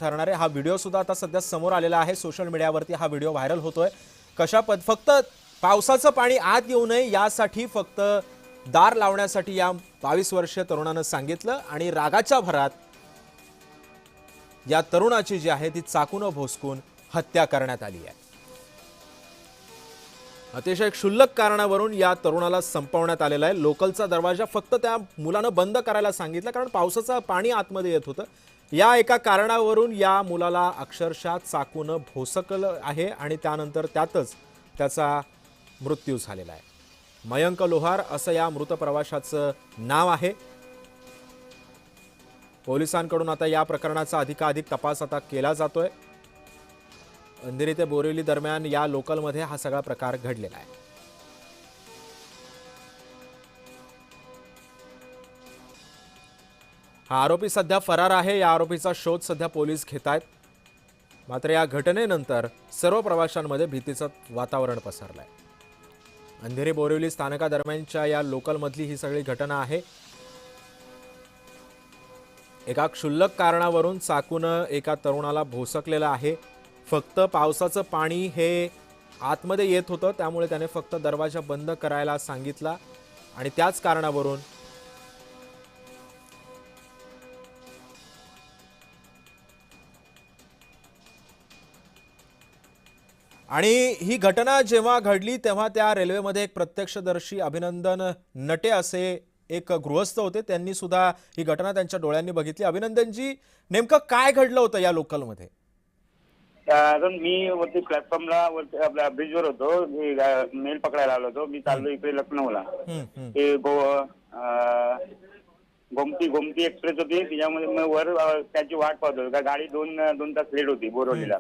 ठरणारे हा व्हिडिओ सुद्धा आता सध्या समोर आलेला आहे। सोशल मीडियावरती हा व्हिडिओ व्हायरल होतोय। फक्त पावसाचं पाणी आत येऊ नये यासाठी फक्त दार लावण्यासाठी या 22 वर्षीय तरुणानं सांगितलं आणि रागाच्या भरात या तरुणाची जी आहे ती चाकूने भोसकून हत्या करण्यात आली आहे। अतिशय क्षुल्लक कारणावरून या तरुणाला संपवण्यात आलेला आहे। लोकलचा दरवाजा फक्त त्या मुलानं बंद करायला सांगितलं कारण पावसाचं पाणी आतमध्ये येत होतं। या एका कारणावरून या मुलाला अक्षरशः चाकूने भोसकलं आहे आणि त्यानंतर त्यातच त्याचा मृत्यू झालेला आहे। मयंक लोहार असं या मृत प्रवाशाचं नाव आहे। पोलिसांकडून आता या प्रकरणाचा अधिकाधिक तपास आता केला जातोय। अंधेरी ते बोरिवली दरम्यान या लोकलमध्ये हा सगळा प्रकार घडलेला आहे। हा आरोपी सध्या फरार आहे। या आरोपीचा शोध सध्या पोलीस घेत आहेत। मात्र या घटनेनंतर सर्व प्रवाशांमध्ये भीतीचं वातावरण पसरलंय। अंधेरी बोरिवली स्थानकादरम्यानच्या या लोकलमधली ही सगळी घटना आहे। एका क्षुल्लक कारणावरून चाकूने एका तरुणाला भोसकलेलं आहे। फक्त पावसाचं पाणी हे आतमध्ये येत होतं त्यामुळे त्याने फक्त दरवाजा बंद करायला सांगितला आणि त्याच कारणावरून आणि ही घटना जेव्हा घडली तेव्हा त्या रेल्वेमध्ये एक प्रत्यक्षदर्शी अभिनंदन नटे असे एक गृहस्थ होते। त्यांनी सुद्धा ही घटना त्यांच्या डोळ्यांनी बघितली। अभिनंदनजी, नेमकं काय घडलं होतं या लोकलमध्ये? मी वरती प्लॅटफॉर्मला वरती आपल्या ब्रिजवर होतो। मी मेल पकडायला आलो होतो। मी चाललो इकडे लखनौला। ते गोमती एक्सप्रेस होती तिच्यामध्ये मी वर त्याची वाट पाहत होतो। गाडी दोन तास लेट होती बोरवलीला।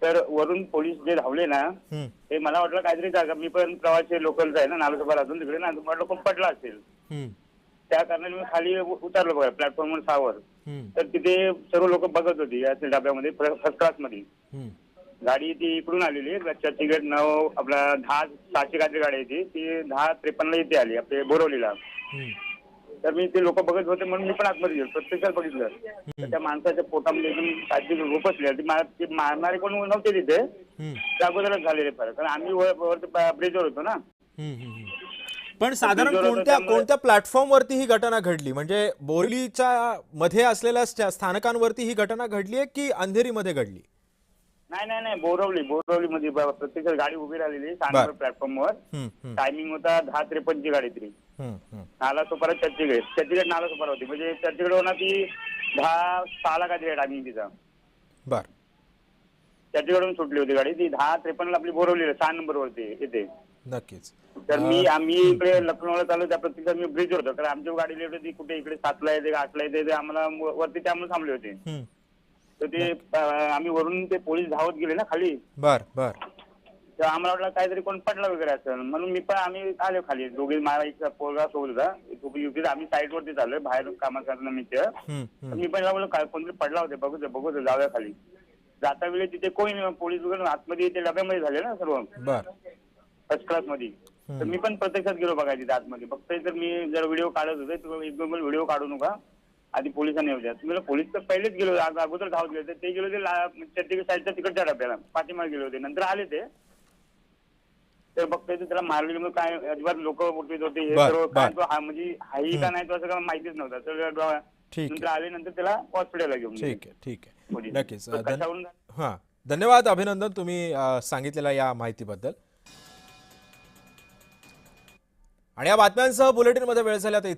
तर वरून पोलीस जे धावले ना ते मला वाटलं काहीतरी जागा, मी पण प्रवासी लोकलचा आहे ना नालासोपारा अजून तिकडे ना, म्हटलं कोण पडला असेल। त्या कारणाने मी खाली उतरलो बघा प्लॅटफॉर्मवर 6 वर। तर तिथे सर्व लोक बघत होती या डब्यामध्ये फर्स्ट क्लास मध्ये गाडी ती इकडून आलेली चर्चगेट 9 आपला 10-6ची काहीतरी गाडी आहे ती 10:53 इथे आली आपल्या बोरवलीला। तर मी ते लोक बघत होते म्हणून मी पण आतमध्ये गेलो, प्रत्यक्षात बघितलं तर त्या माणसाच्या पोटामध्ये एकदम काहीतरी रूप असले। मारणारे कोण नव्हते तिथे, त्या अगोदरच झालेले फार, कारण आम्ही वरती ब्रिजवर होतो ना। पण साधारण कोणत्या प्लॅटफॉर्मवरती ही घटना घडली? म्हणजे बोरिवलीच्या मध्ये असलेल्या स्थानकांवरती ही घटना घडली आहे की अंधेरीमध्ये घडली? नाही, बोरवली मध्ये प्रत्यक्ष गाडी उभी राहिलेली स्थानक प्लॅटफॉर्मवर। टायमिंग होता 10:53 ची गाडी तरी। नालासोपारा चर्चगेट नालासोपारा होती, म्हणजे चर्चगेट होणार ती 10:06 काहीतरी टायमिंग तिचा। बर, चर्चगेटहून सुटली होती गाडी ती 10:53 आपली बोरवली 6 नंबर वरती येते। नक्कीच। तर आम्ही इकडे लखनौला चालू त्या प्रत्यक्षात मी ब्रिजवर होतो, कारण आमची गाडी लेट होती। कुठे इकडे 7ला येते 8ला येते, आम्हाला वरती त्यामुळे थांबले होते। तर ते आम्ही वरून ते पोलीस धावत गेले ना खाली। बर, तर आम्हाला वाटलं काहीतरी कोण पडला वगैरे असेल म्हणून आम्ही आलो खाली। दोघे मला एक पोरगा सोबत होता, दोघे आम्ही साईड वरती चाललोय बाहेर काम करण्यानिमित्त। मी पण बोललो काय कोणतरी पडला होते, बघू जाऊया खाली। जाता वेळी तिथे कोणी पोलीस वगैरे आतमध्ये ते डब्यामध्ये झाले ना सर्व फर्स्ट क्लास मध्ये। तर मी पण प्रत्यक्षात गेलो बघायला तिथे आतमध्ये। फक्त तर मी जर व्हिडिओ काढत होते, एक दोन व्हिडिओ काढू नका आधी पोलिसांनी येऊ द्या। तुम्ही पोलीस तर पहिलेच गेलो, अगोदर धावत गेले ते गेलो ते चर्चगेट साईडच्या तिकडच्या डब्याला पाठीमागे गेले होते, नंतर आले ते। तर बघतोय त्याला मारलेलं काय अजिबात लोक उठवीत होते हे सर्व काय तो म्हणजे हाही का नाही तो असं काय माहितीच नव्हतं। तर नंतर आले, नंतर त्याला हॉस्पिटलला घेऊन गेले। ठीक आहे, नक्कीच। धन्यवाद अभिनंदन, तुम्ही सांगितलेल्या या माहितीबद्दल। आणि या बातम्यांसह बुलेटिनमध्ये वेळ झाला